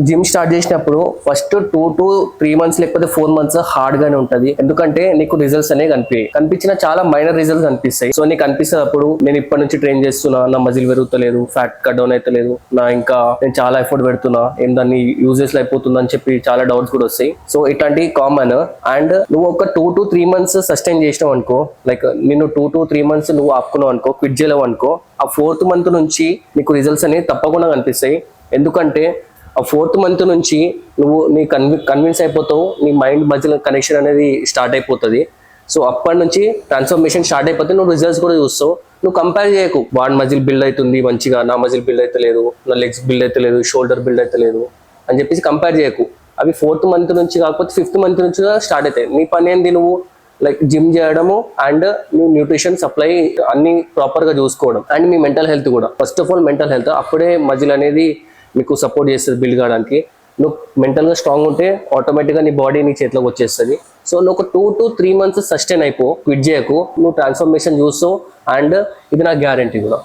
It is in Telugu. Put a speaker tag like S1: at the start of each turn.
S1: జిమ్ స్టార్ట్ చేసినప్పుడు ఫస్ట్ 2 to 3 months లేకపోతే 4 months హార్డ్ గానే ఉంటది. ఎందుకంటే నీకు రిజల్ట్స్ అనేవి కనిపించిన చాలా మైనర్ రిజల్ట్స్ కనిపిస్తాయి. సో నీకు అనిపిస్తున్నప్పుడు నేను ఇప్పటి నుంచి ట్రైన్ చేస్తున్నా, నా మజిల్ పెరుగుతలేదు, ఫ్యాట్ కట్ డౌన్ అవుతలేదు, నేను చాలా ఎఫర్ట్ పెడుతున్నా, ఏం దాన్ని యూజెస్ అయిపోతుంది అని చెప్పి చాలా డౌట్స్ కూడా వస్తాయి. సో ఇట్లాంటి కామన్. అండ్ నువ్వు ఒక 2 to 3 months సస్టైన్ చేసినావు అనుకో, లైక్ నేను 2 to 3 months నువ్వు ఆపుకున్నావు అనుకో, క్విట్ చేయలేవు అనుకో, ఆ 4th month నుంచి నీకు రిజల్ట్స్ అనేవి తప్పకుండా కనిపిస్తాయి. ఎందుకంటే ఆ 4th month నుంచి నువ్వు కన్విన్స్ అయిపోతావు, నీ మైండ్ మధ్యలో కనెక్షన్ అనేది స్టార్ట్ అయిపోతుంది. సో అప్పటి నుంచి ట్రాన్స్ఫర్మేషన్ స్టార్ట్ అయిపోతే నువ్వు రిజల్ట్స్ కూడా చూస్తావు. నువ్వు కంపేర్ చేయకు, వాడి మజిల్ బిల్డ్ అవుతుంది మంచిగా, నా మజిల్ బిల్డ్ అయితే లేదు, నా లెగ్స్ బిల్డ్ అయితే లేదు, షోల్డర్ బిల్డ్ అయితే లేదు అని చెప్పేసి కంపేర్ చేయకు. అవి 4th month నుంచి కాకపోతే 5th month నుంచి స్టార్ట్ అవుతాయి. నీ పని ఏంది, నువ్వు లైక్ జిమ్ చేయడము అండ్ నువ్వు న్యూట్రిషన్ సప్లై అన్ని ప్రాపర్ గా చూసుకోవడం. అండ్ మీ మెంటల్ హెల్త్ కూడా, first of all mental health. అప్పుడే మజిల్ అనేది మీకు సపోర్ట్ చేస్తుంది బిల్డ్ కావడానికి. నువ్వు మెంటల్గా స్ట్రాంగ్ ఉంటే ఆటోమేటిక్గా నీ బాడీ నీ చేతిలోకి వచ్చేస్తుంది. సో నువ్వు ఒక 2 to 3 months సస్టైన్ అయిపో, క్విట్ చేయకు, నువ్వు ట్రాన్స్ఫర్మేషన్ చూస్తావు. అండ్ ఇది నా గ్యారంటీ కూడా.